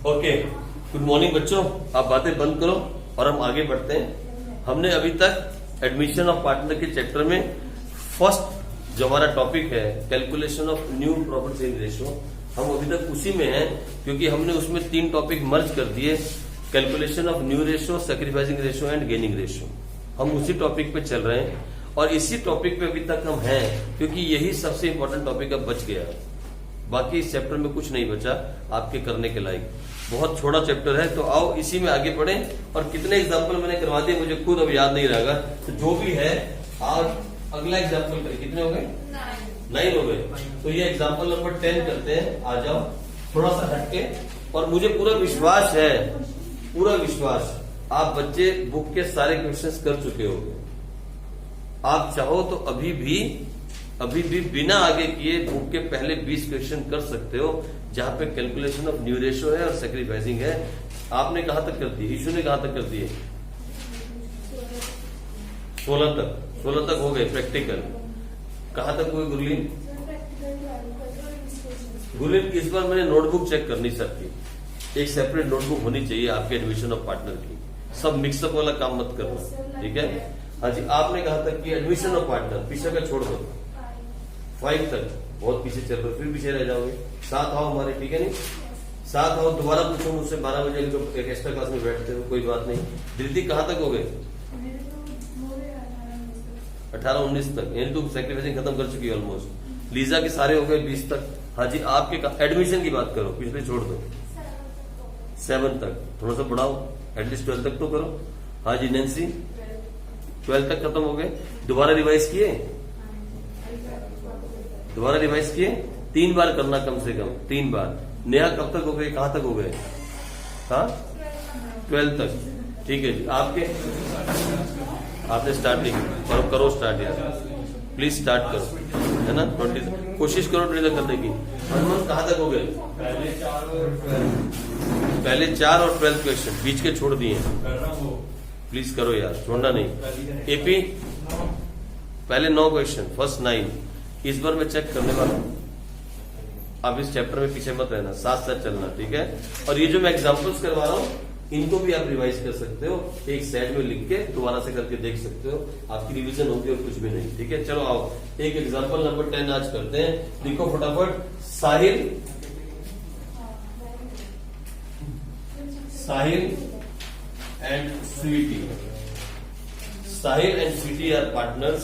Okay, good morning बच्चों। आप बातें बंद करो और हम आगे बढ़ते हैं। हमने अभी तक एडमिशन ऑफ पार्टनर के चैप्टर में फर्स्ट जो हमारा टॉपिक है calculation of new profit sharing ratio, हम अभी तक उसी में हैं क्योंकि हमने उसमें 3 टॉपिक मर्ज कर दिए, calculation of new ratio, sacrificing ratio and gaining ratio. हम उसी टॉपिक पे चल रहे हैं और इसी टॉपिक पे अभी तक हम हैं क्योंकि यही सबसे इंपॉर्टेंट टॉपिक अब बच गया। बाकी इस चैप्टर में कुछ नहीं बचा आपके करने के लायक, बहुत छोटा चैप्टर है। तो आओ इसी में आगे बढ़ें। और कितने एग्जाम्पल मैंने करवा दिए मुझे खुद अब याद नहीं रहेगा, तो जो भी है आज अगला एग्जाम्पल करें। कितने हो गए? 9 हो गए। तो ये एग्जाम्पल नंबर 10 करते हैं। आ जाओ थोड़ा सा हटके। और मुझे पूरा विश्वास है, पूरा विश्वास, आप बच्चे बुक के सारे क्वेश्चंस कर चुके होंगे। आप चाहो तो अभी भी बिना आगे किए बुक के पहले 20 क्वेश्चन कर सकते हो, जहां पे कैलकुलेशन ऑफ न्यू रेशियो है और सैक्रिफाइसिंग है। आपने कहां तक कर दी? ईशू ने कहां तक कर दिए? 16 तक हो गए प्रैक्टिकल। कहां तक हुए गुरलीन? गुरलीन इस बार मैंने नोटबुक चेक करनी सबकी, एक सेपरेट नोटबुक होनी चाहिए आपके एडमिशन ऑफ पार्टनर की। सब मिक्सअप वाला काम मत करना, ठीक है? हाँ जी, आपने कहा तक कि एडमिशन ऑफ पार्टनर, पीछे का छोड़ दो, 5 तक बहुत पीछे चल रहे, फिर पीछे रह जाओगे। 7 आओ हमारे, ठीक है नहीं? 7 आओ, दोबारा पूछो मुझसे 12 बजे जो एक एक्स्ट्रा क्लास में बैठते हो, कोई बात नहीं। धृति कहाँ तक हो गए? 18-19 तक, यानी तुम सैक्रिफाइसिंग खत्म कर चुकी है ऑलमोस्ट। लीजा के सारे हो गए 20 तक। हाँ जी, आपके एडमिशन की बात करो, पिछले छोड़ दो। 7 तक थोड़ा सा बढ़ाओ, एटलीस्ट 12 तक तो करो। हाँ जी नैन्सी, 12 तक खत्म हो गए। दोबारा रिवाइज किए? दोबारा रिवाइज किए? 3 बार करना कम से कम, 3 बार। नेहा कब तक हो गए? कहां तक हो गए? हाँ 12 तक, ठीक है जी। आपने स्टार्ट नहीं किया, करो स्टार्ट यार, प्लीज स्टार्ट करो, है ना? 20 कोशिश करो 20 तक करने की। हनुमान कहां तक हो गए? पहले 4 और 12 क्वेश्चन बीच के छोड़ दिए, प्लीज करो यार, छोड़ना नहीं। एपी पहले 9 क्वेश्चन, फर्स्ट 9 इस बार मैं चेक करने वाला हूं। आप इस चैप्टर में पीछे मत रहना, साथ साथ चलना, ठीक है? और ये जो मैं एग्जांपल्स करवा रहा हूं इनको भी आप रिवाइज कर सकते हो, एक सेट में लिख के दोबारा से करके देख सकते हो, आपकी रिवीजन होगी और कुछ भी नहीं, ठीक है? चलो आओ एक एग्जाम्पल नंबर 10 आज करते हैं। लिखो फटाफट। साहिल and Sweetie. Sahil and Sweetie are partners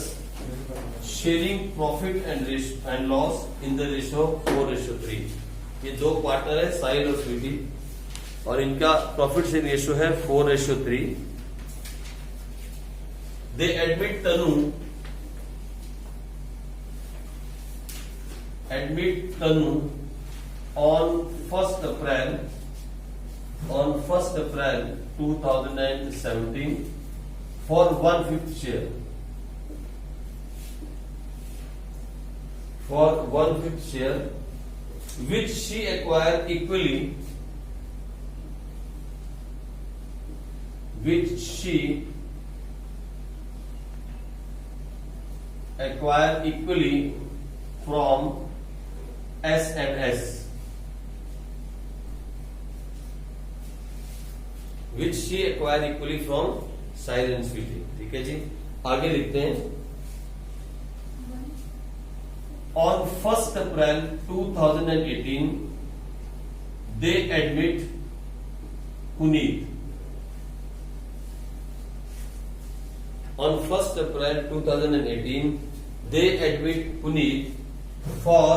sharing profit and loss in the ratio 4:3. ये 2 पार्टनर है साहिल और स्वीटी, और इनका प्रॉफिट शेयरिंग रेशियो है 4:3. They admit Tanu on 1st April 2017 for 1/5 share. For 1/5 share, which she acquired equally. From S&S. Which she acquired equally from Sahil and Sweetie. ठीक है जी, आगे लिखते हैं। On 1st April 2018, they admit Puneet. On 1st April 2018, they admit Puneet for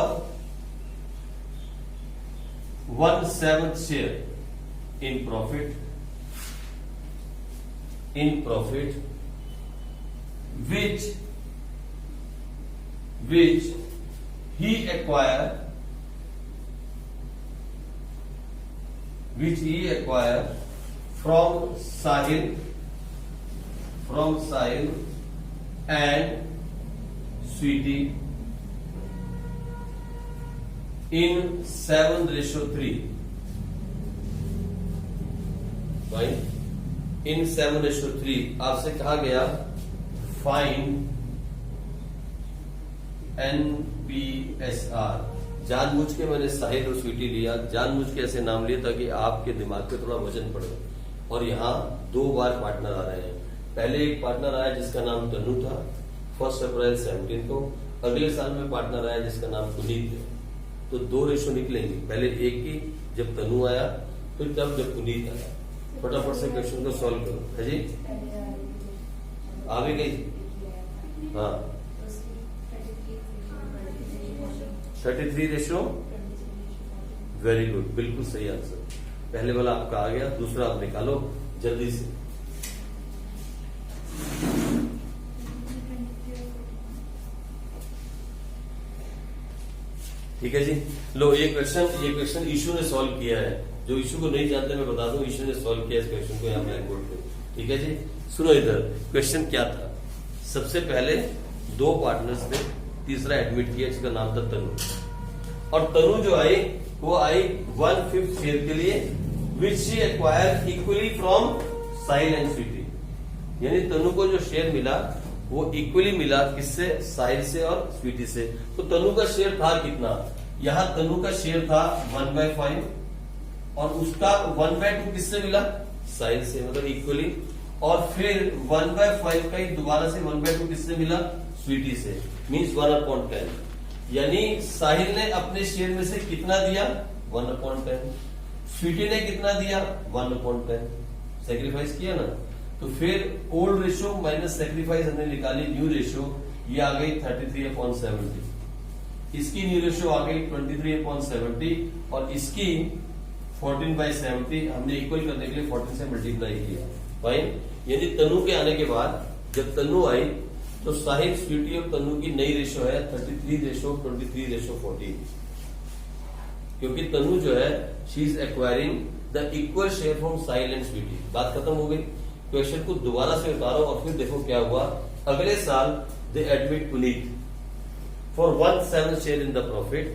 1/7 share in profit, which he acquired from Sahil and Sweetie in 7:3. Fine. In 7:3 आपसे कहा गया find NPSR, जानबूझ के मैंने साहिल और स्वीटी लिया, जानबूझ के ऐसे नाम लिए ताकि आपके दिमाग पे थोड़ा वजन पड़े। और यहाँ 2 बार पार्टनर आ रहे हैं। पहले एक पार्टनर आया जिसका नाम तनु था 1 अप्रैल 17 को, अगले साल में पार्टनर आया जिसका नाम पुनीत है। तो 2 रेशो निकलेंगे, पहले एक की जब तनु आया, फिर तब जब पुनीत आया। फटाफट से क्वेश्चन को सॉल्व करो। है जी, आगे गई? हाँ, 33 रेशो, वेरी गुड, बिल्कुल सही आंसर। पहले वाला आपका आ गया, दूसरा आप निकालो जल्दी से। ठीक है जी, लो ये क्वेश्चन ईशू ने सॉल्व किया है। जो ईशू को नहीं जानते मैं बता दूं, ईशू ने सॉल्व किया इस क्वेश्चन को यहाँ ब्लैक बोर्ड पे। ठीक है जी, सुनो इधर क्वेश्चन क्या था। सबसे पहले 2 पार्टनर्स थे, तीसरा एडमिट किया जिसका नाम था तनु। और तनु जो आई वो आई 1/5 शेयर के लिए, which she acquire equally from Sahil and Sweety. यानी तनु को जो शेयर मिला वो इक्वली मिला, किससे? साहिल से और स्वीटी से। तो तनु का शेयर था कितना? यहाँ तनु का शेयर था 1/5 और उसका 1/2 किससे मिला? साहिल से, मतलब इक्वली। और फिर 1/5 का ही दोबारा से 1/2 किससे मिला? स्वीटी से, मीन्स 1/10। यानी साहिल ने अपने शेयर में से कितना दिया? 1/10। स्वीटी ने कितना दिया? 1/10। सेक्रीफाइस किया ना। तो फिर ओल्ड रेशो माइनस सेक्रीफाइस हमने निकाली, न्यू रेशो ये आ गई 33/70। इसकी न्यू रेशो आ गई 23/70 और इसकी 14/70। हमने इक्वल करने के लिए 14 से मल्टीप्लाई किया। फाइन। यानी तनु के आने के बाद जब तनु आई तो साहिल, स्वीटी और तनु की नई रेशो है 33/23/14। क्योंकि तनु जो है she is acquiring the equal share from Sahil and Sweety. बात खत्म हो गई। क्वेश्चन को दोबारा से उतारो और फिर देखो क्या हुआ। अगले साल they admit Puneet for 1/7 share in the profit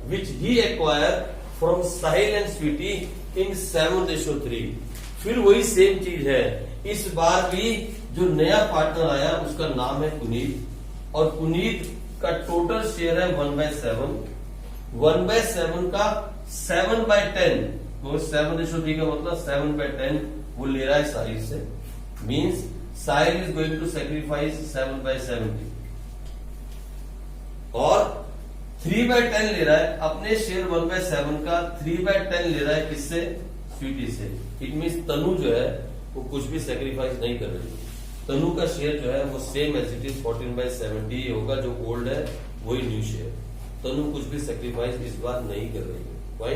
which he acquire from Sahil and Sweety in 7/3। फिर वही सेम चीज है। इस बार भी जो नया पार्टनर आया उसका नाम है पुनीत और पुनीत का टोटल शेयर है 1/7। 1/7 का 7/10, तो 7/3 का मतलब 7/10 वो ले रहा है साहिल से। Means Sahil is going to sacrifice 7/70 और 3/10 ले रहा है अपने शेयर 1/7 का 3/10 ले रहा है किससे? स्वीटी से। इट मीन्स तनु जो है वो कुछ भी सेक्रीफाइस नहीं कर रही। तनु का शेयर जो है वो सेम एज इट इज 14/70 होगा, जो ओल्ड है वही न्यू शेयर। तनु कुछ भी सेक्रीफाइस इस बार नहीं कर रही है। भाई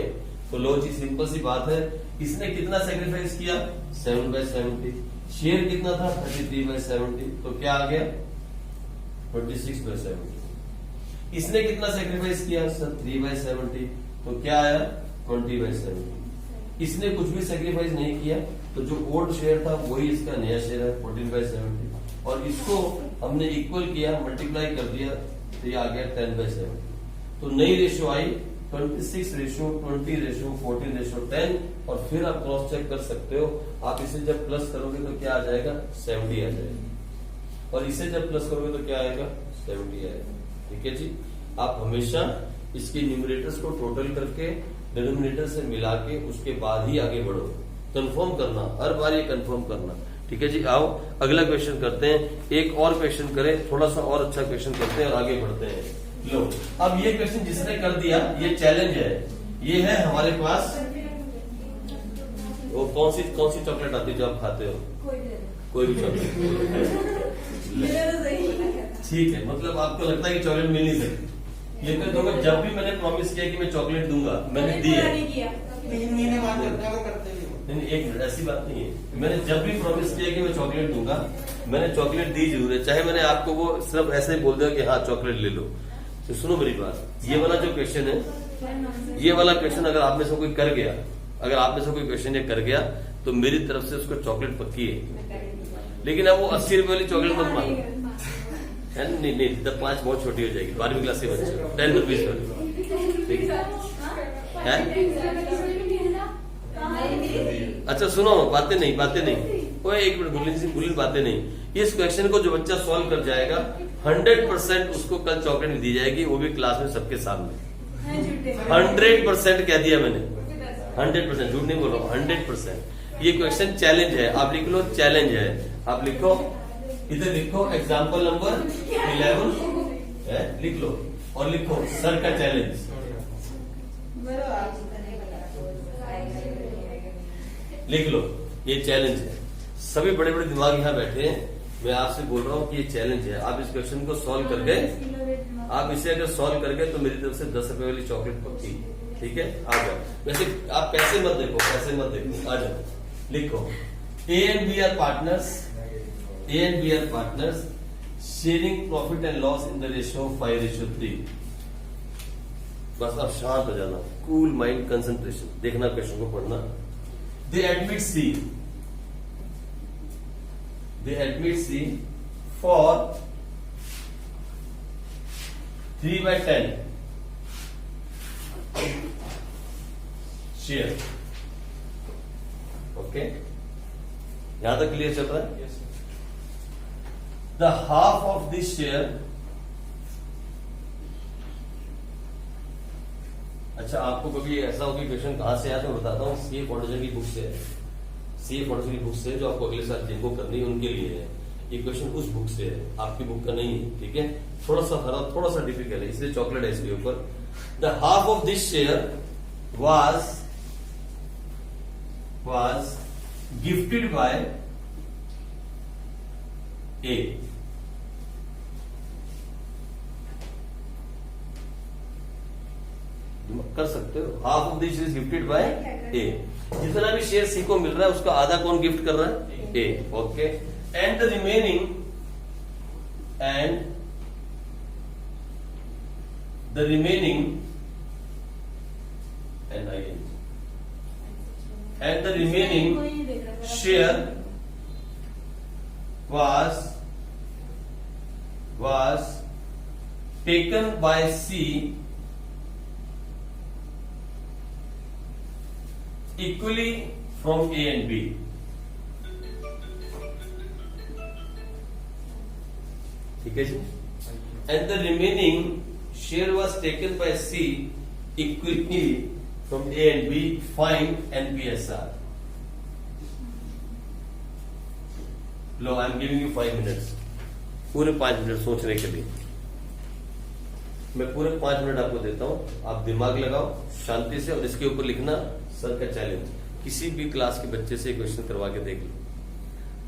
तो लो जी, सिंपल सी बात है। इसने कितना सेक्रीफाइस किया? 7/70। शेयर कितना था? 33/70। तो क्या आ गया? 26/70। इसने कितना सेक्रीफाइस किया? सर 3/70। तो क्या आया? 20/70। इसने कुछ भी सेक्रीफाइस नहीं किया, तो जो ओल्ड शेयर था वही इसका नया शेयर है 14/70। और इसको हमने इक्वल किया, मल्टीप्लाई कर दिया, तो ये आ गया 10/70। तो नई रेशो आई 26/20/14/10 और फिर आप क्रॉस चेक कर सकते हो। आप इसे जब प्लस करोगे तो क्या आ जाएगा? 70 आ जाएगा। और इसे जब प्लस करोगे तो क्या आएगा? 70 आएगा। ठीक है जी। आप हमेशा इसके न्यूमरेटर्स को टोटल करके डिनोमिनेटर से मिला के उसके बाद ही आगे बढ़ो। कंफर्म करना, हर बार ये कंफर्म करना। ठीक है जी। आओ अगला क्वेश्चन करते हैं। एक और क्वेश्चन करें, थोड़ा सा और अच्छा क्वेश्चन करते हैं और आगे बढ़ते हैं। लो, अब ये क्वेश्चन जिसने कर दिया ये चैलेंज है। ये है हमारे पास वो कौन सी चॉकलेट आती है जो आप खाते हो? कोई भी चॉकलेट। ठीक है, मतलब आपको लगता है कि चॉकलेट मिल नहीं सकती। लेकिन तो जब भी मैंने प्रॉमिस किया कि मैं चॉकलेट दूंगा, मैंने दी है। नहीं, एक मिनट, ऐसी बात नहीं है। मैंने जब भी प्रॉमिस किया कि मैं चॉकलेट दूंगा, मैंने चॉकलेट दी जरूर है। चाहे मैंने आपको वो सिर्फ ऐसे ही बोल दिया कि हाँ चॉकलेट ले लो। तो सुनो मेरी बात, ये वाला जो क्वेश्चन है, ये वाला क्वेश्चन अगर आप में से कोई कर गया, अगर आप में से कोई क्वेश्चन ये कर गया तो मेरी तरफ से उसको चॉकलेट पक्की है। लेकिन अब वो 80 रुपए वाली चॉकलेट मत मांगो। नहीं, तब 5 बहुत छोटी हो जाएगी। 12वीं क्लास के बच्चे 10 रुपीज वाली। ठीक है। अच्छा सुनो, बातें नहीं। ओए एक मिनट, बुलिन बातें नहीं। इस क्वेश्चन को जो बच्चा सॉल्व कर जाएगा 100% उसको कल चॉकलेट दी जाएगी, वो भी क्लास में सबके सामने। 100% कह दिया मैंने, 100%, झूठ नहीं बोल रहा हूँ, 100%। ये क्वेश्चन चैलेंज है, आप लिख लो चैलेंज है। आप लिखो, इधर लिखो एग्जाम्पल नंबर 11 लिख लो और लिखो सर का चैलेंज। लिख लो ये चैलेंज है। सभी बड़े बड़े दिमाग यहाँ बैठे हैं, मैं आपसे बोल रहा हूँ कि ये चैलेंज है। आप इस क्वेश्चन को सॉल्व कर गए, आप इसे अगर सॉल्व कर गए तो मेरी तरफ से 10 रुपए वाली चॉकलेट पक्की, ठीक है। आ जाओ, वैसे आप पैसे मत देखो, पैसे मत देखो, आ जाओ। लिखो A and B are partners, A and B are partners sharing profit and loss in the ratio of 5:3। बस आप शांत हो जाना, कूल माइंड, कंसंट्रेशन, देखना क्वेश्चन को पढ़ना। They admit C, they admit C for 3/10 share. Okay, यहां तक क्लियर चल रहा है? yes, the half of this share, अच्छा आपको कभी ऐसा हो कि क्वेश्चन कहां से आया तो बताता हूँ। सीए फाउंडेशन की बुक से है, सीए फाउंडेशन की बुक से, जो आपको अगले साल जिनको करनी है उनके लिए है। ये क्वेश्चन उस बुक से है, आपकी बुक का नहीं है, ठीक है। थोड़ा सा खराब, थोड़ा सा डिफिकल्ट है, इसलिए चॉकलेट है इसके ऊपर। The half of this share was gifted by A। कर सकते हो, half of this is gifted by A. जितना भी शेयर सी को मिल रहा है उसका आधा कौन गिफ्ट कर रहा है? A. Okay, and the remaining share was taken by C equally from A and B। ठीक है जी। And the remaining share was taken by C equally from A and B। Find NPSR। Low, I am giving you 5 minutes, पूरे 5 minute सोचने के लिए। मैं पूरे 5 minute आपको देता हूं, आप दिमाग लगाओ शांति से और इसके ऊपर लिखना सर का चैलेंज। किसी भी क्लास के बच्चे से क्वेश्चन करवा के देख लो,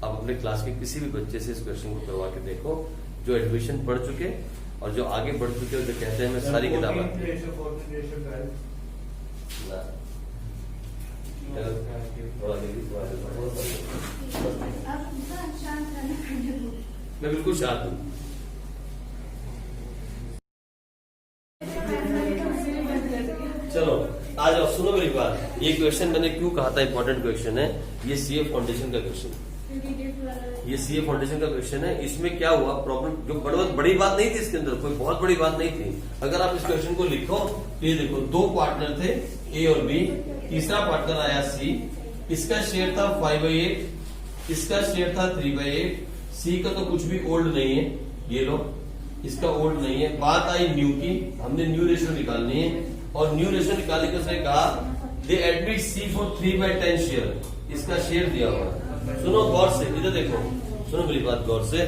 आप अपने क्लास के किसी भी बच्चे से इस क्वेश्चन को करवा के देखो, जो एडमिशन पढ़ चुके और जो आगे बढ़ चुके और जो कहते हैं मैं सारी किताबें। मैं बिल्कुल शांत हूं। चलो आ जाओ, सुनो मेरी बात। ये क्वेश्चन मैंने क्यों कहा था इंपॉर्टेंट क्वेश्चन है, ये सीए फाउंडेशन का क्वेश्चन, ये सीए फाउंडेशन का क्वेश्चन है। इसमें क्या हुआ प्रॉब्लम, जो बड़ी बात नहीं थी इसके अंदर, कोई बहुत बड़ी बात नहीं थी। अगर आप इस क्वेश्चन को लिखो तो ये देखो, 2 पार्टनर थे ए और बी, तीसरा पार्टनर आया सी, इसका शेयर था 5/8, इसका शेयर था 3/8। सी का तो कुछ भी ओल्ड नहीं है, ये लो, इसका ओल्ड नहीं है। बात आई न्यू की, हमने न्यू रेशियो निकालनी है और न्यू रेशियो निकालने के उसने कहा they admit C for 3/10 share, इसका शेयर दिया हुआ है। सुनो गौर से, इधर देखो, सुनो मेरी बात गौर से।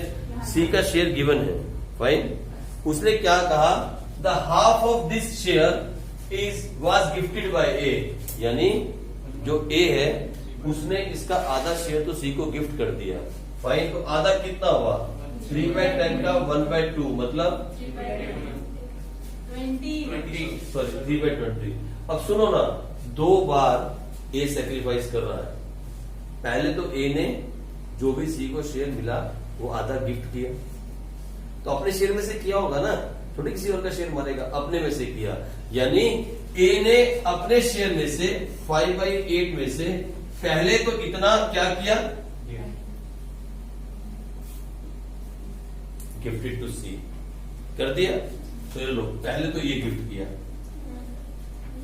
सी का शेयर गिवन है, फाइन। उसने क्या कहा, the half of this share was gifted by A, यानी जो ए है उसने इसका आधा शेयर तो सी को गिफ्ट कर दिया, फाइन। तो आधा कितना हुआ, 3/10 का 1/2 मतलब 3/20। अब सुनो ना, 2 बार ए सेक्रीफाइस कर रहा है। पहले तो ए ने जो भी सी को शेयर मिला वो आधा गिफ्ट किया, तो अपने शेयर में से किया होगा ना, थोड़ी किसी और का शेयर मारेगा, अपने में से किया। यानी ए ने अपने शेयर में से 5/8 में से पहले तो इतना क्या किया, गिफ्टेड टू सी कर दिया। तो ये लो, पहले तो ये गिफ्ट किया,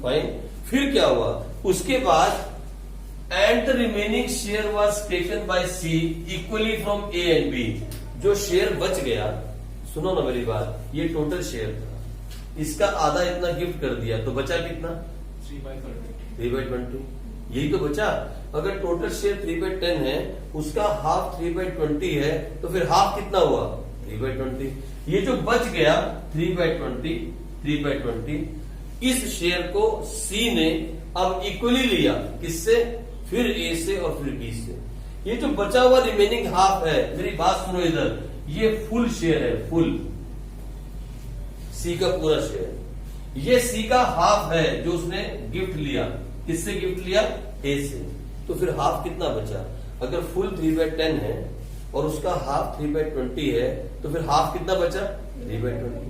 फाइन। फिर क्या हुआ, उसके बाद and the remaining share was taken by C equally from A and B. जो शेयर बच गया, सुनो ना मेरी बात, ये टोटल शेयर था, इसका आधा इतना गिफ्ट कर दिया तो बचा कितना? 3/20। यही तो बचा। अगर टोटल शेयर 3/10 है, उसका हाफ 3/20 है, तो फिर हाफ कितना हुआ? 3/20। ये जो बच गया 3/20, इस शेयर को सी ने अब इक्वली लिया, किससे? फिर ए से और फिर बी से। ये जो बचा हुआ रिमेनिंग हाफ है, मेरी बात सुनो इधर, ये फुल शेयर है, फुल सी का पूरा शेयर। ये सी का हाफ है जो उसने गिफ्ट लिया, किससे गिफ्ट लिया? ए से। तो फिर हाफ कितना बचा? अगर फुल 3/10 है और उसका हाफ 3/20 है, तो फिर हाफ कितना बचा? 3/20।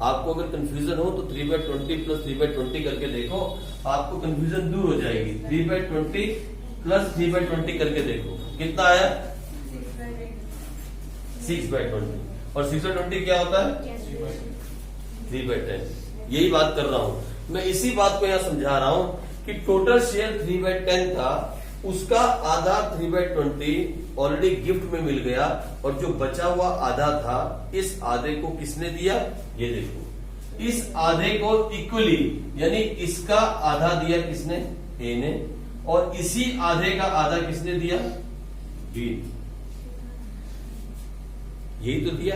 आपको अगर कंफ्यूजन हो तो 3/20 प्लस 3/20 करके देखो, आपको कंफ्यूजन दूर हो जाएगी। 3/20 प्लस 3/20 करके देखो, कितना आया? 6/20। और 6/20 क्या होता है? 3/10। यही बात कर रहा हूं मैं, इसी बात को यहां समझा रहा हूं कि टोटल शेयर 3/10 था, उसका आधा 3/20 ऑलरेडी गिफ्ट में मिल गया, और जो बचा हुआ आधा था, इस आधे को किसने दिया? ये देखो, इस आधे को इक्वली, यानी इसका आधा दिया किसने? ए ने। और इसी आधे का आधा किसने दिया? बी। यही तो दिया।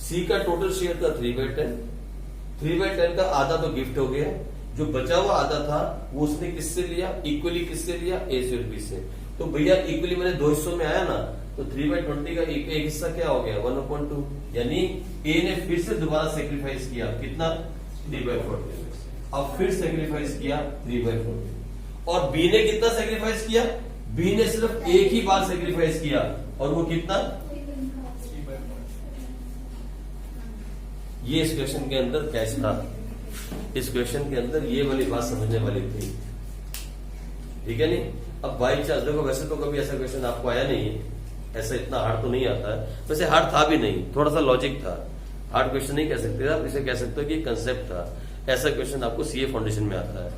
सी का टोटल शेयर था 3/10, 3/10 का आधा तो गिफ्ट हो गया, जो बचा हुआ आधा था वो उसने किससे लिया? इक्वली किससे लिया? ए से और बी से। तो भैया इक्वली मैंने 2 हिस्सों में आया ना, तो 3/20 का एक हिस्सा क्या हो गया? 1/2। यानी ए ने फिर से दोबारा सेक्रीफाइस किया, कितना? 3/40। अब फिर सेक्रीफाइस किया 3/40। और बी ने कितना सेक्रीफाइस किया? बी ने सिर्फ एक ही बार सेक्रीफाइस किया, और वो कितना? ये इस क्वेश्चन के अंदर कैच था। इस क्वेश्चन के अंदर ये वाली बात समझने वाली थी, ठीक है नहीं? अब बाई चांस देखो, वैसे तो कभी ऐसा क्वेश्चन आपको आया नहीं है, ऐसा इतना हार्ड तो नहीं आता है, वैसे हार्ड था भी नहीं, थोड़ा सा लॉजिक था। हार्ड क्वेश्चन नहीं कह सकते आप, इसे कह सकते हो कि कंसेप्ट था। ऐसा क्वेश्चन आपको सीए फाउंडेशन में आता है।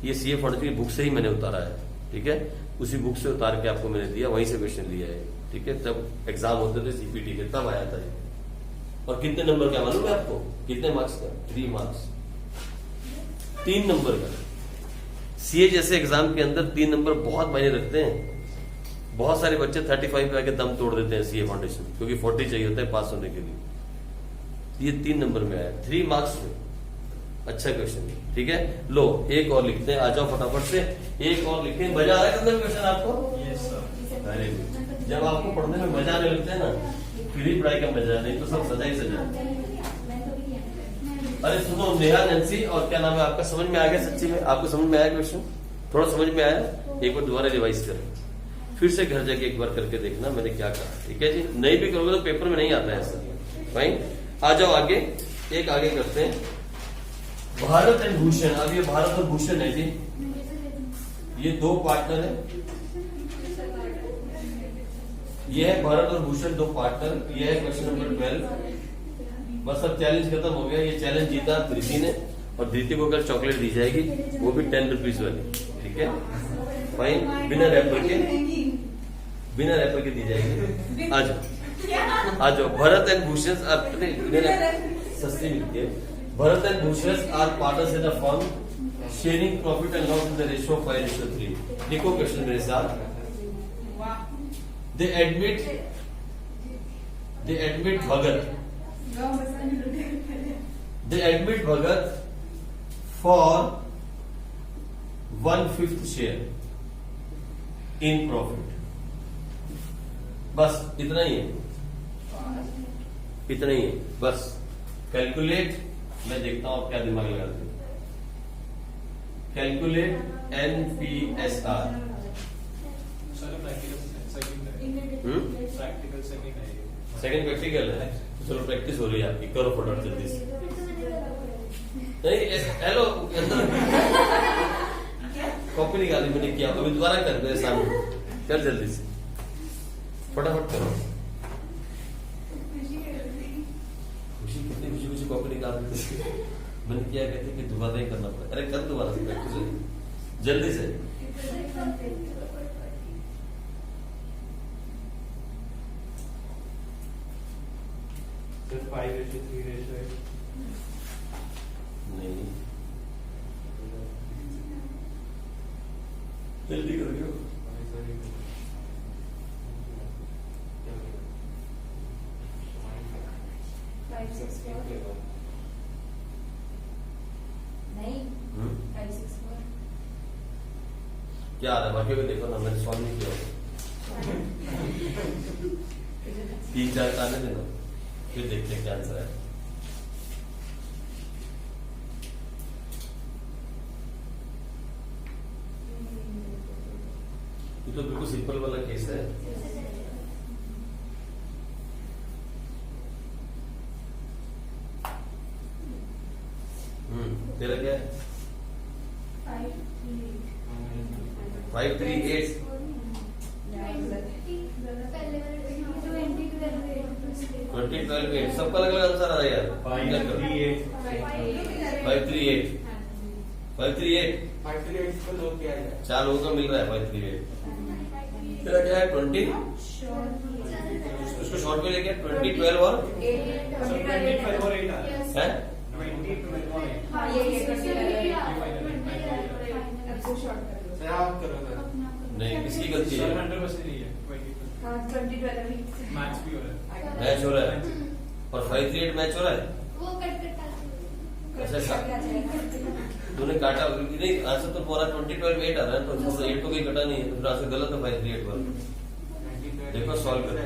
ये सीए फाउंडेशन की बुक से ही मैंने उतारा है, ठीक है? उसी बुक से उतार के आपको मैंने दिया, वहीं से क्वेश्चन लिया है, ठीक है? तब एग्जाम होते थे सीपीटी के, तब आया था ये। और कितने नंबर का मालूम है आपको? कितने मार्क्स का? 3 मार्क्स, 3 नंबर का। सीए जैसे एग्जाम के अंदर 3 नंबर बहुत मायने रखते हैं। बहुत सारे बच्चे 35 पे आके दम तोड़ देते हैं सीए फाउंडेशन, क्योंकि 40 चाहिए होता है पास होने के लिए। ये 3 नंबर में आया, 3 मार्क्स में। अच्छा क्वेश्चन है, ठीक है? लो एक और लिखते हैं, आ जाओ फटाफट से, एक और लिखते हैं। मजा आ रहा है क्वेश्चन आपको? Yes sir. Very good. जब आपको पढ़ने में मजा आने लगता है ना, फिर ही पढ़ाई का मजा, नहीं तो सब सजा ही सजा। अरे सुनो, नेहा, नैंसी और क्या नाम है आपका, समझ में आ गया? सच्ची में आपको समझ में आया क्वेश्चन? थोड़ा समझ में आया? एक बार दोबारा रिवाइज करें, फिर से घर जाके एक बार करके देखना मैंने क्या कहा, ठीक है जी? नहीं भी करोगे तो पेपर में नहीं आता है ऐसा, भाई। आ जाओ आगे, एक आगे करते हैं, भारत एंड भूषण। अब ये भारत और भूषण है जी, ये 2 पार्टनर है। ये है भारत और भूषण, 2 पार्टनर। ये है क्वेश्चन नंबर 12। बस अब चैलेंज खत्म हो गया। ये चैलेंज जीता धृति ने, और धृति को कल चॉकलेट दी जाएगी, वो भी 10 रुपीज वाली, ठीक है? फाइन, बिना रैपर के दी जाएगी। आ जाओ, आ जाओ। भरत एंड भूषण सस्ती मिलती है। Bharat and Bhushan are partners in a firm sharing profit and loss in the ratio 5:3। देखो क्वेश्चन मेरे साथ। They admit Bhagat. They admit Bhagat for 1/5 share in profit. बस इतना ही है, इतना ही है बस। कैलकुलेट, मैं देखता हूं आप क्या दिमाग लगाते हैं। Calculate NPSR। सेकंड प्रैक्टिकल है, तो चलो प्रैक्टिस हो रही है आपकी, करो फटाफट जल्दी से। नहीं हेलो, कॉपी निकाली मैंने, किया अभी दोबारा कर मेरे सामने, कर जल्दी से, फटाफट करो। खुशी कितनी खुशी खुशी कॉपी निकाल देते, मैंने क्या कहते कि दोबारा ही करना पड़ेगा। अरे कर दोबारा से प्रैक्टिस जल्दी से। जल्दी करो। क्या आ रहा है बाकी को देखो ना, मैंने सॉल्व नहीं किया। 3-4 आने देना, फिर देखते हैं क्या आंसर है। ये तो बिल्कुल सिंपल वाला केस है। तेरा क्या है? 538 2012 सबका अलग अलग आंसर आ रहा है यार। 538 4 लोगों का मिल रहा है 538। तेरा क्या है? 20 उसको शॉर्ट में लेके 2012 और है नहीं, किसकी गलती है? मैच हो रहा है और 538 मैच हो रहा है। अच्छा तूने काटा नहीं, आंसर तो पूरा 2012 8 आ रहा है, तो 8 तो कहीं कटा नहीं है, तो फिर आंसर गलत है 538 पर। देखो सॉल्व करो,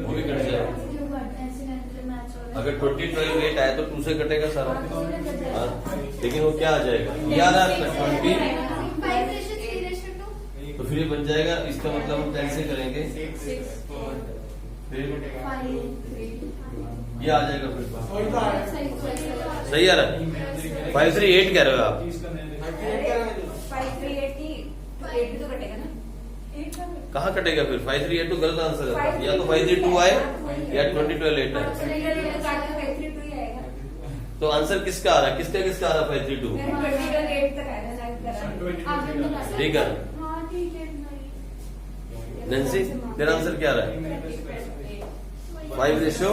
वो भी कट जाएगा। अगर 2012 8 आया तो 2 से कटेगा सारा। हाँ, लेकिन वो क्या आ जाएगा? 11 20, तो फिर ये बन जाएगा। इसका मतलब हम कैसे करेंगे? फिर ये आ जाएगा। फिर सही आ रहा है। 538 कह रहे हो आप? 538 तो कटेगा ना? कहाँ कटेगा फिर? 538 तो गलत आंसर है। या तो 532 आए या 2012 8 आए। तो आंसर किसका आ रहा है? किसका किसका आ रहा है? 532 ठीक है। नैन्सी तेरा आंसर क्या आ रहा है? 5:?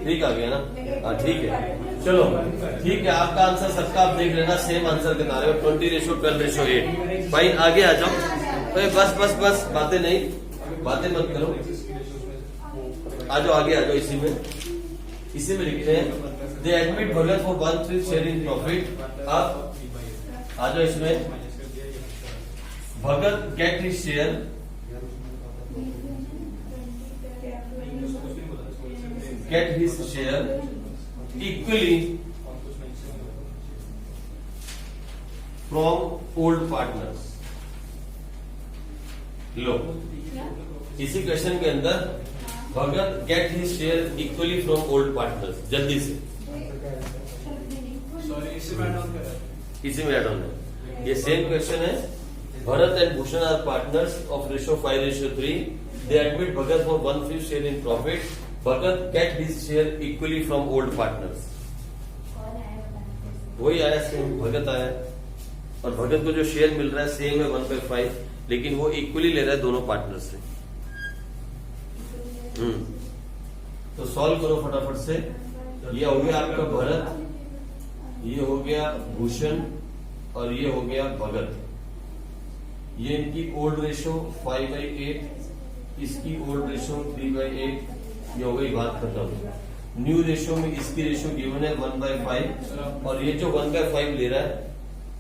ठीक आ गया ना? हाँ ठीक है, चलो ठीक है। आपका आंसर सबका आप देख लेना, सेम आंसर बता रहे हो 20:12:8। भाई आगे आ जाओ। बस बस बस बातें नहीं, बातें मत करो, आ जाओ आगे आ जाओ। इसी में लिखते हैं they admit Bhagat for 1/3 share in profit. आप आ जाओ इसमें, Bhagat get his share equally from old partners. लो इसी क्वेश्चन के अंदर Bhagat get his share equally from old partners. जल्दी से इसी में एड ऑन है। ये सेम क्वेश्चन है। Bharat and Bhushan are partners of ratio 5:3। They admit Bhagat for 1/5 share in profit. Bhagat get his share equally from old partners. वही आया, सेम भगत आया और भगत को जो शेयर मिल रहा है सेम है 1/5, लेकिन वो इक्वली ले रहा है दोनों पार्टनर से। तो सॉल्व करो फटाफट से। ये हो गया आपका भरत, ये हो गया भूषण और ये हो गया भगत। ये इनकी ओल्ड रेशो 5/8, इसकी ओल्ड रेशो 3/8। ये हो गई बात खत्म। न्यू रेशो में इसकी रेशो गिवन है 1/5 और ये जो 1/5 ले रहा है,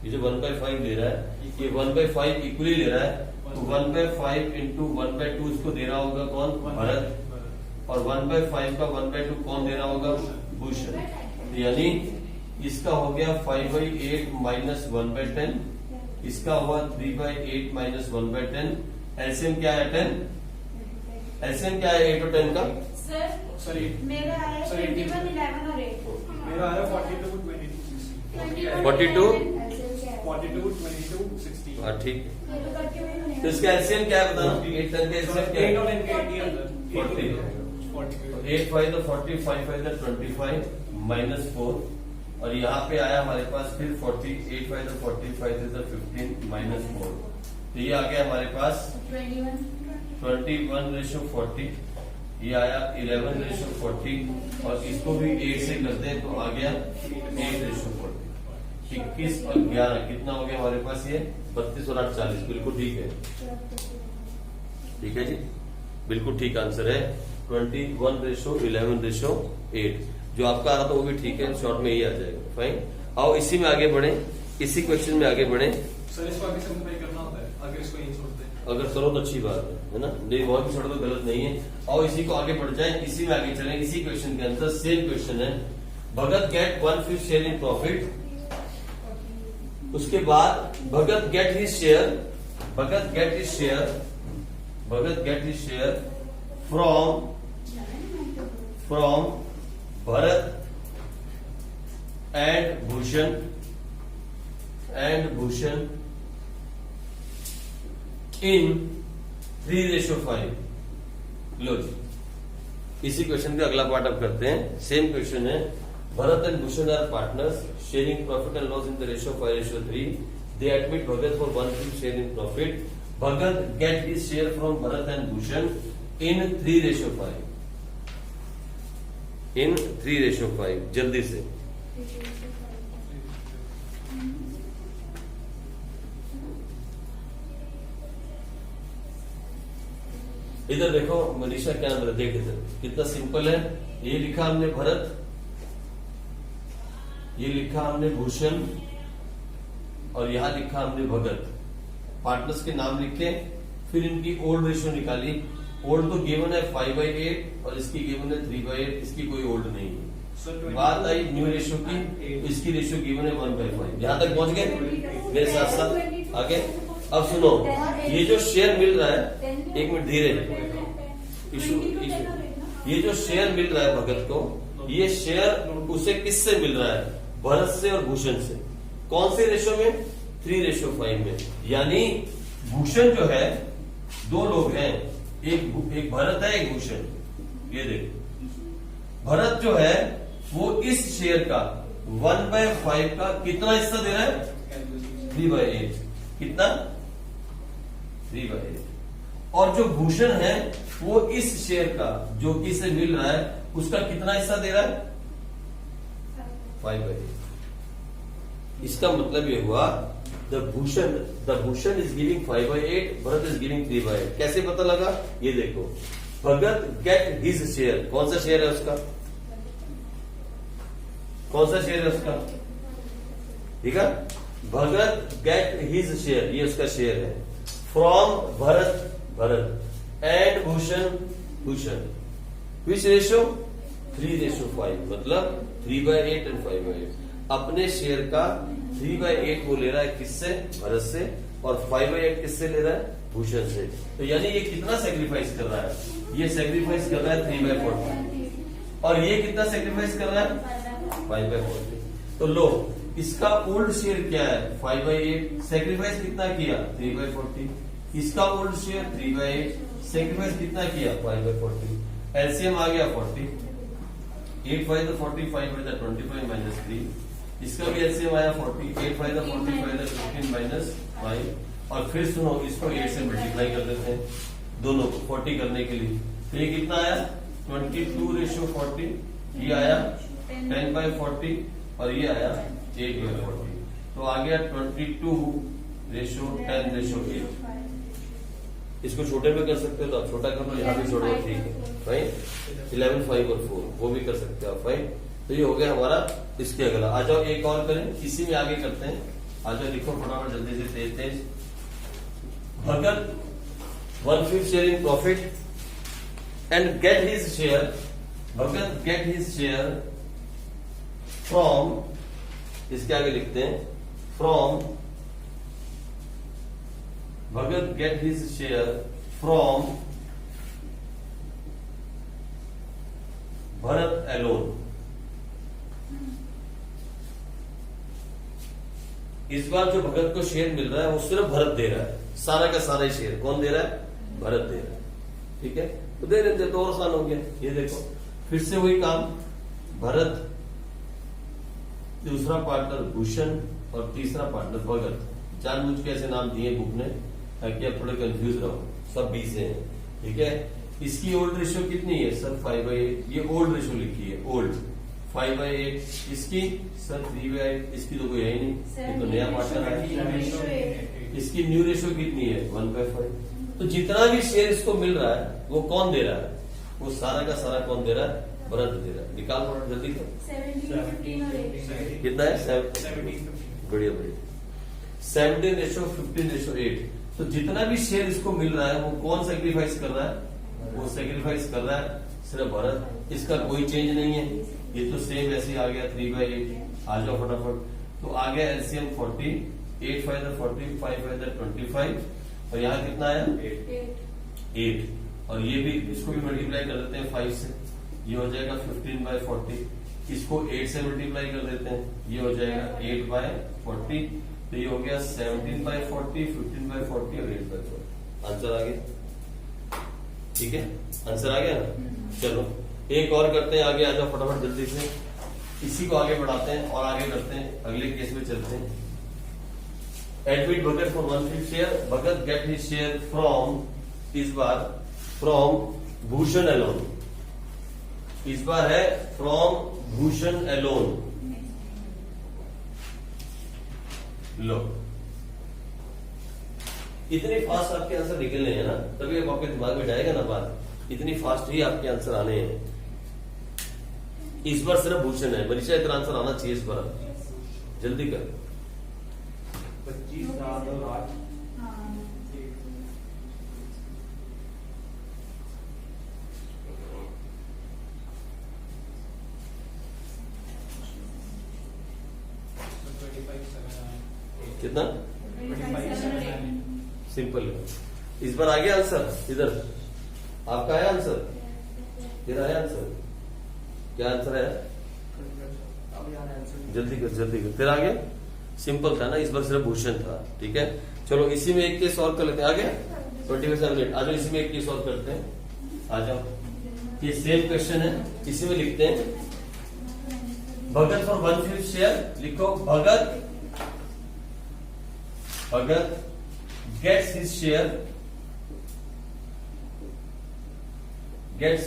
ये जो 1/5 ले रहा है, ये 1/5 इक्वली ले रहा है। तो 1/5 इंटू 1/2 इसको दे रहा होगा कौन? भरत। और 1/5 का 1/2 कौन दे रहा होगा? भूषण। यानी इसका हो गया 5/8 माइनस 1/10, इसका हुआ 3/8 माइनस 1/10। एलसीएम क्या है? 10। एलसीएम क्या है 8 और 10 का? सर मेरा आया 21, 11 और 8। मेरा आया 42, 22, 42 22, 60। हाँ ठीक है। तो इसका एलसीएम क्या है बताना? 8 10 का एलसीएम क्या है? 40। 8 5 तो 40, 5 5 तो 25 माइनस 4 और यहाँ पे आया हमारे पास फिर 40, 8 5 तो 40, 5 तो 15 माइनस 4। तो ये आ गया हमारे पास 21:40। ये आया 11:40 और इसको भी 8 से कर दें तो आ गया 8:40। 21 और 11 कितना हो गया हमारे पास? ये 32 और 8 40। बिल्कुल ठीक है, ठीक है जी, बिल्कुल ठीक आंसर है 21:11:8। जो आपका आ रहा था वो भी ठीक है, शॉर्ट में ही आ जाएगा। फाइन, आओ इसी में आगे बढ़े, इसी क्वेश्चन में आगे बढ़े। सर इसको आगे सिंपलीफाई करना होता है, आगे इसको यहीं छोड़ते हैं। अगर करो तो अच्छी बात है ना, नहीं वहां भी छोड़ दो गलत नहीं है। और इसी को आगे बढ़ जाए, इसी में आगे चलें। इसी क्वेश्चन के अंदर सेम क्वेश्चन है, Bhagat get 1/5 share in profit. उसके बाद Bhagat get his share, Bhagat get his share, Bhagat get his share from Bharat and Bhushan in 3:5। लो जी, इसी क्वेश्चन का अगला पार्ट अब करते हैं। सेम क्वेश्चन है, Bharat and Bhushan are partners sharing profit and loss in the ratio 5:3। They admit Bhagat for 1/5 share in profit. Bhagat get his share from Bharat and Bhushan in 3:5। In 3:5 जल्दी से। इधर देखो मनीषा, क्या नाम है, देख इधर कितना सिंपल है। ये लिखा हमने भरत, ये लिखा हमने भूषण और यहां लिखा हमने भगत। पार्टनर्स के नाम लिखे, फिर इनकी ओल्ड रेशियो निकाली। ओल्ड तो गिवन है 5/8 और इसकी गिवन है 3/8, इसकी कोई ओल्ड नहीं है। बात आई न्यू रेशियो की, इसकी रेशियो गिवन है 1/5। यहां तक पहुंच गए मेरे साथ साथ आगे। अब सुनो, ये जो शेयर मिल रहा है, एक मिनट धीरे, ये जो शेयर मिल रहा है भगत को, ये शेयर उसे किससे मिल रहा है? भरत से और भूषण से। कौन से रेशियो में? 3:5 में। यानी भूषण जो है, दो लोग हैं, एक भरत है, एक भूषण। ये देखो, भरत जो है वो इस शेयर का 1/5 का कितना हिस्सा दे रहा है? 3/8। कितना? 3/8। और जो भूषण है वो इस शेयर का जो कि इसे मिल रहा है उसका कितना हिस्सा दे रहा है? 5/8। इसका मतलब ये हुआ the Bhushan is giving 5/8, Bharat is giving 3/8। कैसे पता लगा? ये देखो, भगत गेट हिज शेयर, कौन सा शेयर है उसका? कौन सा शेयर है उसका? ठीक है, भगत गेट हिज शेयर, ये उसका शेयर है, from Bharat and Bhushan. Which ratio? 3:5। मतलब 3/8 एंड 5/8। अपने शेयर का 3/8 वो ले रहा है किससे? भरत से। और 5/8 किससे ले रहा है? भूषण से। तो यानी ये कितना सेक्रीफाइस कर रहा है? ये सेक्रीफाइस कर रहा है 3/40। और ये कितना सेक्रीफाइस कर रहा है? 5/40। तो लो, इसका ओल्ड शेयर क्या है? 5/8। सेक्रीफाइस कितना किया? 3/40। इसका ओल्ड शेयर 3/8, सेक्रीफाइस कितना किया? 5/40। एलसीएम आ गया 40। 8 5 40, 5 25 माइनस 3। इसका भी एलसीएम आया 40। 8 5 45 15 माइनस 5। और फिर सुनो, इसको 8 से मल्टीप्लाई कर देते हैं दोनों को 40 करने के लिए। तो ये कितना आया? 22:40। ये आया 10/40 और ये आया 8/40। तो आ गया 22:10:8। इसको छोटे में कर सकते हो तो आप छोटा कर लो, यहाँ भी छोड़ो, ठीक है। फाइन, 11 5 और 4 वो भी कर सकते हो आप। फाइन, तो ये हो गया हमारा। इसके अगला आ जाओ, एक और करें, इसी में आगे करते हैं। आ जाओ, लिखो फटाफट जल्दी से, तेज। Bhagat 1/5 share in profit and get his share, Bhagat get his share from, इसके आगे लिखते हैं from, Bhagat get his share from Bharat alone. इस बार जो भगत को शेयर मिल रहा है वो सिर्फ भरत दे रहा है, सारा का सारा ही शेयर कौन दे रहा है? भरत दे रहा है। ठीक है, तो दे रहे थे तो और आसान हो गया। ये देखो फिर से वही काम, भरत, दूसरा पार्टनर भूषण और तीसरा पार्टनर भगत। जानबूझ के ऐसे नाम दिए बुक ने ताकि आप थोड़े कंफ्यूज रहो, सब बी से हैं। ठीक है, इसकी ओल्ड रेशियो कितनी है सर 5/8, ये ओल्ड रेशियो लिखी है ओल्ड 5/8, इसकी सर 3/8, इसकी तो कोई है ही नहीं, ये तो नया पार्टनर है। इसकी न्यू रेशियो कितनी है 1/5। तो जितना भी शेयर इसको मिल रहा है वो कौन दे रहा है, वो सारा का सारा कौन दे रहा है, भरत दे रहा है। निकाल पड़ा जल्दी कर, 17, 15 और 8। कितना है 17, बढ़िया बढ़िया 17:15:8। तो जितना भी शेयर इसको मिल रहा है वो कौन सेक्रीफाइस कर रहा है, वो सेक्रीफाइस कर रहा है सिर्फ भरत, इसका कोई चेंज नहीं है, ये तो सेम ऐसे ही आ गया 3/8। आ जाओ फटाफट, तो आ गया एलसीएम 40, 8 5 40, 5 5 25, और यहाँ कितना आया 8, और ये भी इसको भी मल्टीप्लाई कर देते हैं 5 से, ये हो जाएगा 15/40, इसको 8 से मल्टीप्लाई कर देते हैं, ये हो जाएगा 8/40, तो ये हो गया 17/40, 15/40 और 8/40। आंसर आ गया, ठीक है, आंसर आ गया ना। चलो एक और करते हैं, आगे आ जाओ फटाफट जल्दी से, इसी को आगे बढ़ाते हैं और आगे करते हैं, अगले केस में चलते हैं। Admit Bhagat for 1/5 share, Bhagat get his share from, इस बार फ्रॉम भूषण एलोन, इस बार है फ्रॉम भूषण एलोन। लो इतनी फास्ट आपके आंसर निकलने हैं ना, तभी अब आपके दिमाग में जाएगा ना बात, इतनी फास्ट ही आपके आंसर आने हैं। इस बार सिर्फ भूषण है, मनीषा इतना आंसर आना चाहिए इस बार, जल्दी कर। 25 7 और 8 कितना 25, 7 और 8। सिंपल है। इस बार आ गया आंसर, इधर आपका आया आंसर, फिर आया आंसर, क्या आंसर है, जल्दी कर जल्दी कर, फिर आ गया। सिंपल था ना, इस बार सिर्फ भूषण था, ठीक है। चलो इसी में एक केस और कर लेते हैं, आ गया 25 आ जाओ, इसी में एक केस और करते हैं, आ जाओ। ये सेम क्वेश्चन है, इसी में लिखते हैं भगत फॉर 1/5 शेयर, लिखो भगत gets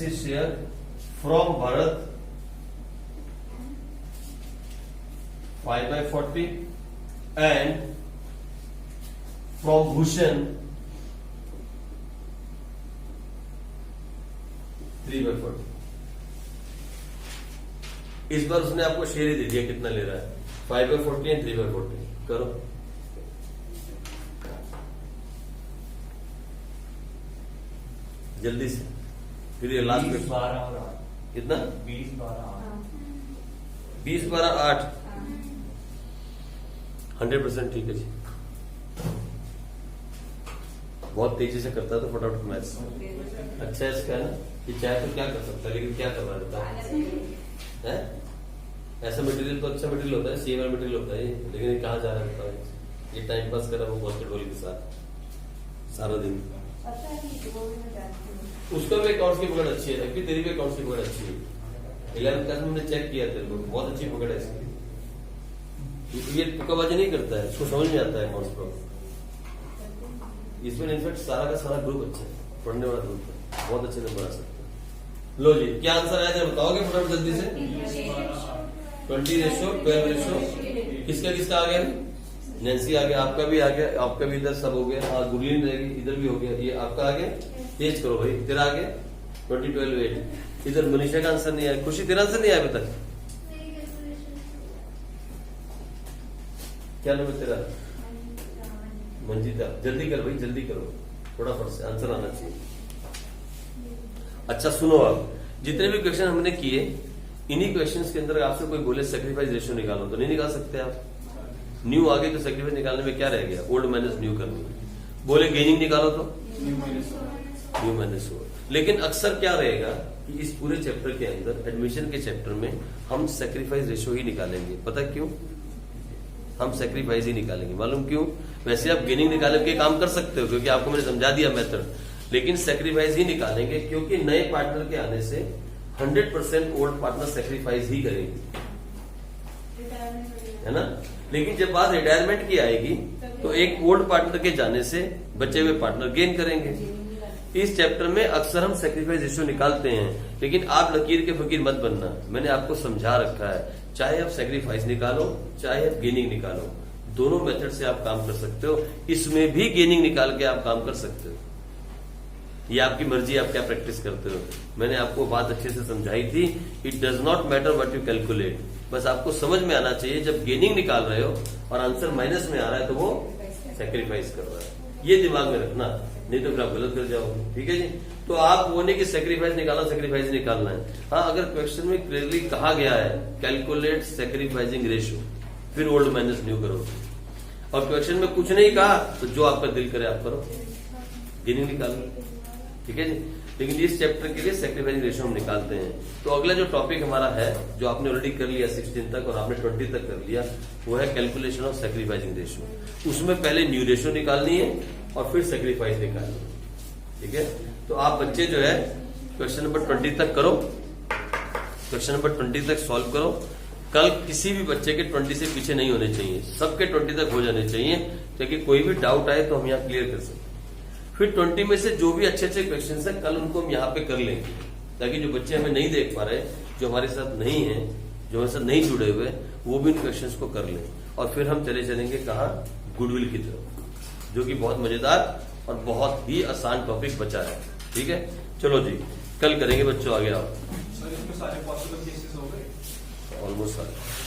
his share from Bharat 5/40 and from Bhushan 3/40। इस बार उसने आपको शेयर ही दे दिया, कितना ले रहा है 5/40 एंड 3/40। करो जल्दी से, फिर ये लास्ट में 12 और 8 कितना 20 12 20 12 8 100% ठीक है जी, बहुत तेजी से करता है तो फटाफट मैथ्स अच्छा है इसका, है ना। कि चाहे तो क्या कर सकता है, लेकिन क्या करना रहता है, ऐसा मटेरियल तो अच्छा मटेरियल होता है, सीएमएल मटेरियल होता है, लेकिन ये कहाँ जा रहा है, ये टाइम पास कर रहा है वो बास्केटबॉल के साथ सारा दिन। उसका भी अकाउंट्स की पकड़ अच्छी है, तेरी भी अकाउंट्स की पकड़ अच्छी है, 11th क्लास में हमने चेक किया तेरे को, बहुत अच्छी पकड़ है इसकी, ये तुक्काबाजी नहीं करता है, इसको समझ में आता है अकाउंट्स को। इसमें इनफेक्ट सारा का सारा ग्रुप अच्छा है, पढ़ने वाला ग्रुप है, बहुत अच्छे नंबर आ सकते हैं। लो जी क्या आंसर आया जरा बताओगे फटाफट जल्दी से। 20:12 किसका किसका आ गया, नैन्सी आ गया, आपका भी आ गया, आपका भी इधर सब हो गया, हाँ गुरलीन रहेगी, इधर भी हो गया, ये आपका आ गया, तेज करो भाई, तेरा आ गया 20:12 इधर मनीषा का आंसर नहीं आया, खुशी तेरा आंसर नहीं आया अभी तक, क्या नाम है तेरा, मंजिता, जल्दी कर भाई जल्दी करो, थोड़ा फट से आंसर आना चाहिए। अच्छा सुनो, आप जितने भी क्वेश्चन हमने किए, इन्हीं क्वेश्चंस के अंदर आपसे कोई बोले सेक्रीफाइस रेशियो निकालो, तो नहीं निकाल सकते आप। न्यू आगे तो सेक्रीफाइस निकालने में क्या रह गया, ओल्ड माइनस न्यू करनी, बोले गेनिंग निकालो तो न्यू माइनस ओल्ड। लेकिन अक्सर क्या रहेगा कि इस पूरे चैप्टर के अंदर, एडमिशन के चैप्टर में हम सेक्रीफाइस रेशियो ही निकालेंगे, पता क्यों, हम सेक्रीफाइस ही निकालेंगे, मालूम क्यों। वैसे आप गेनिंग निकाल के काम कर सकते हो क्योंकि आपको मैंने समझा दिया मेथड, लेकिन सेक्रीफाइस ही निकालेंगे क्योंकि नए पार्टनर के आने से 100% ओल्ड पार्टनर सेक्रीफाइस ही करेंगे, है ना। लेकिन जब बात रिटायरमेंट की आएगी तो एक ओल्ड पार्टनर के जाने से बचे हुए पार्टनर गेन करेंगे, इस चैप्टर में अक्सर हम सेक्रीफाइस रेशियो निकालते हैं, लेकिन आप लकीर के फकीर मत बनना। मैंने आपको समझा रखा है, चाहे आप सेक्रीफाइस निकालो चाहे आप गेनिंग निकालो, दोनों मेथड से आप काम कर सकते हो। इसमें भी गेनिंग निकाल के आप काम कर सकते हो, ये आपकी मर्जी, आप क्या प्रैक्टिस करते हो। मैंने आपको बात अच्छे से समझाई थी। It does not matter what you calculate, बस आपको समझ में आना चाहिए जब गेनिंग निकाल रहे हो और आंसर माइनस में आ रहा है तो वो सेक्रीफाइस कर रहा है, ये दिमाग में रखना, नहीं तो फिर आप गलत कर जाओगे। ठीक है जी। तो आप वो नहीं कि सेक्रीफाइस निकालना है। हाँ, अगर क्वेश्चन में क्लियरली कहा गया है कैलकुलेट सेक्रीफाइसिंग रेशियो, फिर ओल्ड माइनस न्यू करो, और क्वेश्चन में कुछ नहीं कहा तो जो आपका दिल करे आप करो, गेनिंग निकालो। ठीक है जी। लेकिन इस चैप्टर के लिए सेक्रीफाइसिंग रेशियो हम निकालते हैं। तो अगला जो टॉपिक हमारा है, जो आपने ऑलरेडी कर लिया 16 तक और आपने 20 तक कर लिया, वो है कैलकुलेशन ऑफ सेक्रीफाइसिंग रेशियो। उसमें पहले न्यू रेशियो निकालनी है और फिर सेक्रीफाइस निकालनी है। ठीक है। तो आप बच्चे जो है क्वेश्चन नंबर 20 तक करो, क्वेश्चन नंबर 20 तक सॉल्व करो। कल किसी भी बच्चे के 20 से पीछे नहीं होने चाहिए, सबके 20 तक हो जाने चाहिए, ताकि कोई भी डाउट आए तो हम यहाँ क्लियर कर सकें। फिर 20 में से जो भी अच्छे अच्छे क्वेश्चन है कल उनको हम यहाँ पे कर लेंगे, ताकि जो बच्चे हमें नहीं देख पा रहे, जो हमारे साथ नहीं है, जो हमारे साथ नहीं जुड़े हुए, वो भी इन क्वेश्चंस को कर लें। और फिर हम चले चलेंगे कहाँ, गुडविल की तरफ, जो कि बहुत मजेदार और बहुत ही आसान टॉपिक बचा है। ठीक है, चलो जी कल करेंगे बच्चों, आगे आओ। सर इसमें सारे पॉसिबल केसेस हो गए ऑलमोस्ट सारे।